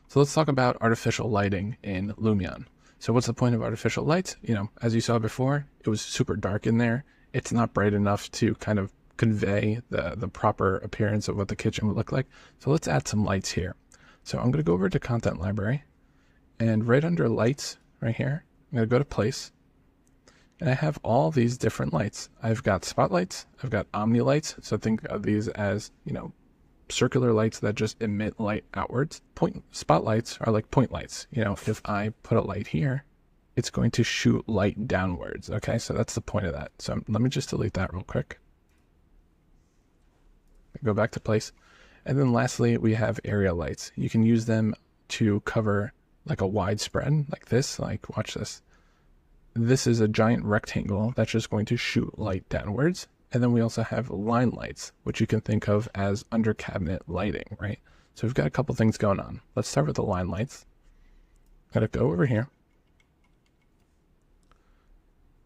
So let's talk about artificial lighting in Lumion. So what's the point of artificial light? As you saw before, it was super dark in there. It's not bright enough to kind of convey the proper appearance of what the kitchen would look like. So let's add some lights here. So I'm going to go over to Content Library, and right under Lights, right here, I'm going to go to Place, and I have all these different lights. I've got spotlights, I've got omni lights, so think of these as, circular lights that just emit light outwards. Point spotlights are like point lights. If I put a light here, it's going to shoot light downwards. Okay, so that's the point of that. So let me just delete that real quick. Go back to Place. And then lastly, we have area lights. You can use them to cover like a wide spread like this. Like, watch this. This is a giant rectangle that's just going to shoot light downwards. And then we also have line lights, which you can think of as under cabinet lighting, right? So we've got a couple things going on. Let's start with the line lights. I'm going to go over here.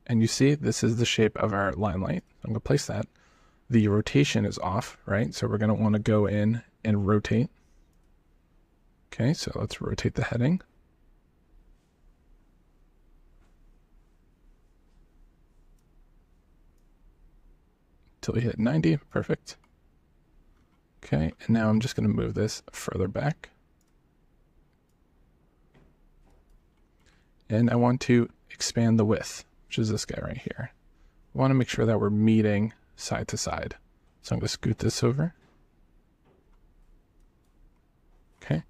And you see this is the shape of our line light. I'm going to place that. The rotation is off, right? So we're going to want to go in and rotate. Okay, so let's rotate the heading. Till we hit 90, perfect. Okay, and now I'm just going to move this further back. And I want to expand the width, which is this guy right here. I want to make sure that we're meeting side to side. So I'm going to scoot this over. Okay.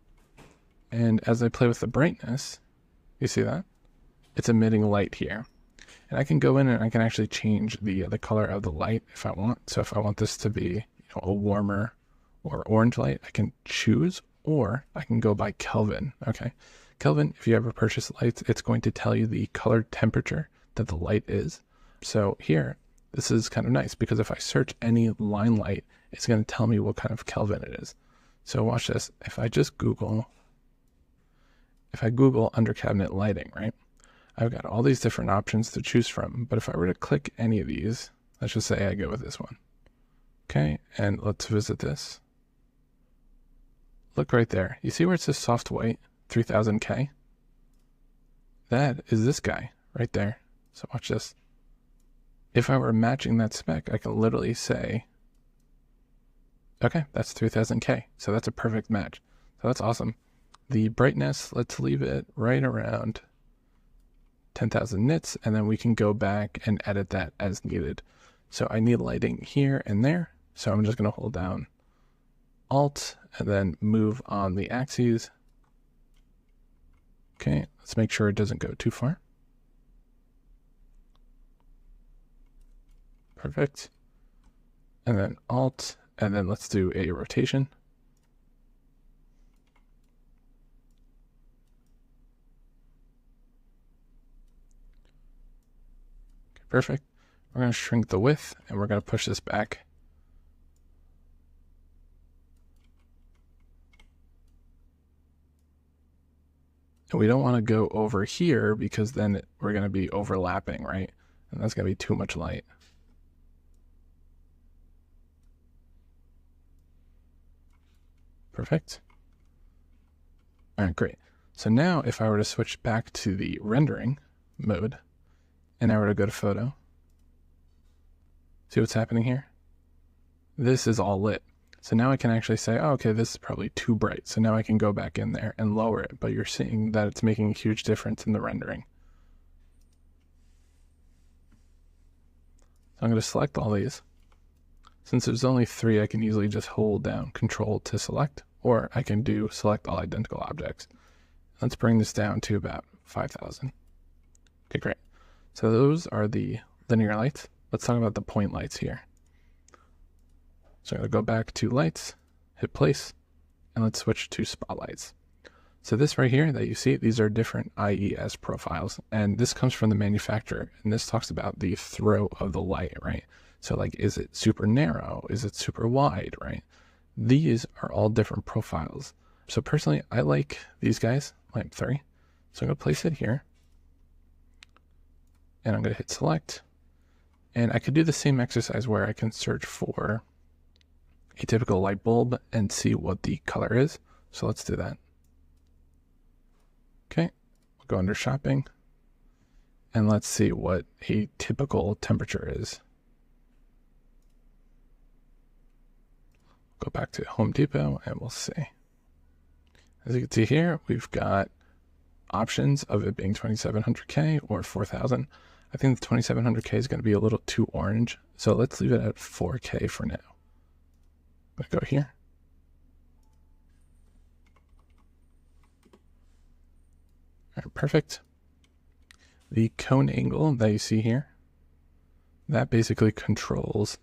And as I play with the brightness, you see that? It's emitting light here. And I can go in and I can actually change the color of the light if I want. So if I want this to be a warmer or orange light, I can choose, or I can go by Kelvin. Okay. Kelvin, if you ever purchase lights, it's going to tell you the color temperature that the light is. So here, this is kind of nice because if I search any line light, it's going to tell me what kind of Kelvin it is. So watch this. If I Google under cabinet lighting, right? I've got all these different options to choose from, but if I were to click any of these, let's just say I go with this one. Okay, and let's visit this. Look right there. You see where it says soft white, 3000K? That is this guy right there. So watch this. If I were matching that spec, I can literally say, okay, that's 3000K. So that's a perfect match. So that's awesome. The brightness, let's leave it right around 10,000 nits, and then we can go back and edit that as needed. So I need lighting here and there. So I'm just going to hold down Alt and then move on the axes. Okay, let's make sure it doesn't go too far. Perfect. And then Alt, and then let's do a rotation. Okay, perfect. We're going to shrink the width, and we're going to push this back. And we don't want to go over here because then we're going to be overlapping, right? And that's going to be too much light. Perfect. All right, great. So now if I were to switch back to the rendering mode and I were to go to photo, see what's happening here? This is all lit. So now I can actually say, oh, okay, this is probably too bright. So now I can go back in there and lower it, but you're seeing that it's making a huge difference in the rendering. So I'm going to select all these. Since there's only 3, I can easily just hold down Control to select, or I can do select all identical objects. Let's bring this down to about 5,000. Okay, great. So those are the linear lights. Let's talk about the point lights here. So I'm going to go back to lights, hit place, and let's switch to spotlights. So this right here that you see, these are different IES profiles, and this comes from the manufacturer, and this talks about the throw of the light, right? So like, is it super narrow? Is it super wide, right? These are all different profiles. So personally, I like these guys, lamp 3. So I'm going to place it here, and I'm going to hit select. And I could do the same exercise where I can search for a typical light bulb and see what the color is. So let's do that. go under shopping, and let's see what a typical temperature is. Go back to Home Depot and we'll see. As you can see here, we've got options of it being 2700K or 4000. I think the 2700K is going to be a little too orange, so let's leave it at 4K for now. Let's go here. All right, perfect. The cone angle that you see here, that basically controls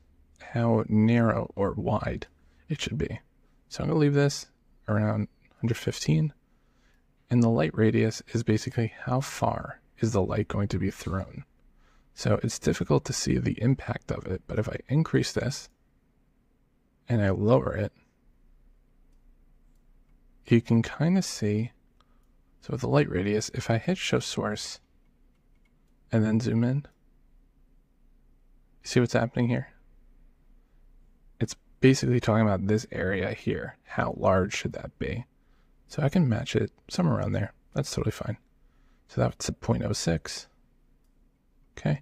how narrow or wide it should be. So I'm going to leave this around 115. And the light radius is basically how far is the light going to be thrown. So it's difficult to see the impact of it, but if I increase this and I lower it, you can kind of see. So with the light radius, if I hit show source and then zoom in, see what's happening here? It's basically talking about this area here. How large should that be? So I can match it somewhere around there. That's totally fine. So that's at 0.06. Okay.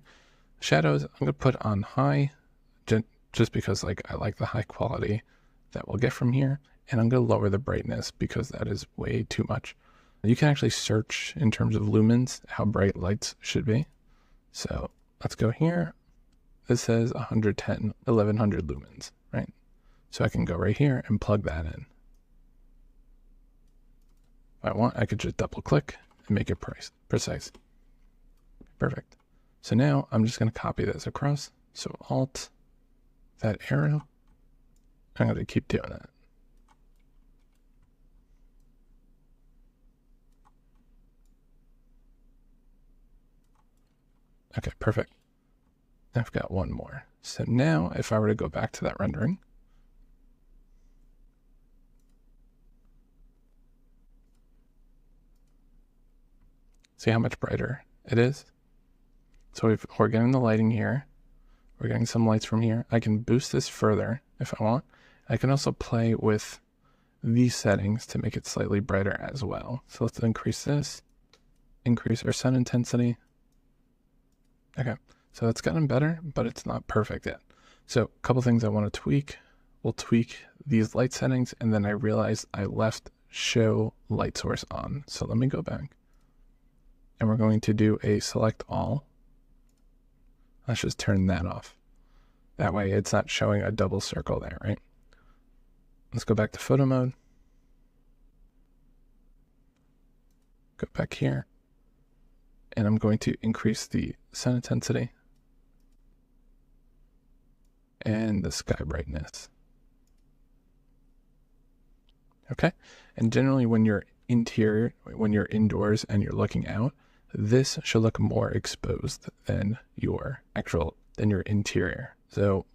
Shadows, I'm going to put on high just because I like the high quality that we'll get from here. And I'm going to lower the brightness because that is way too much. You can actually search in terms of lumens how bright lights should be. So let's go here. This says 110, 1100 lumens, right? So I can go right here and plug that in. If I want, I could just double click and make it precise. Perfect. So now I'm just going to copy this across. So Alt, that arrow, I'm going to keep doing that. Okay, perfect. I've got one more. So now if I were to go back to that rendering, see how much brighter it is? So we're getting the lighting here. We're getting some lights from here. I can boost this further if I want. I can also play with these settings to make it slightly brighter as well. So let's increase this, increase our sun intensity. Okay, so it's gotten better, but it's not perfect yet. So a couple things I want to tweak. We'll tweak these light settings, and then I realized I left show light source on. So let me go back. And we're going to do a select all. Let's just turn that off. That way it's not showing a double circle there, right? Let's go back to photo mode. Go back here. And I'm going to increase the sun intensity and the sky brightness. Okay. And generally when you're indoors and you're looking out, this should look more exposed than your interior. So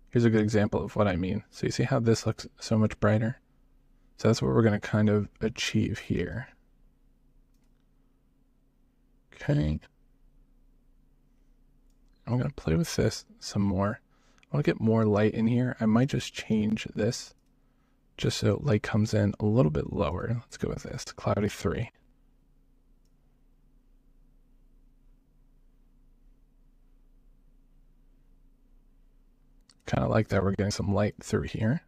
here's a good example of what I mean. So you see how this looks so much brighter? So that's what we're going to kind of achieve here. Okay. I'm going to play with this some more. I want to get more light in here. I might just change this just so light comes in a little bit lower. Let's go with this, cloudy 3. Kind of like that we're getting some light through here.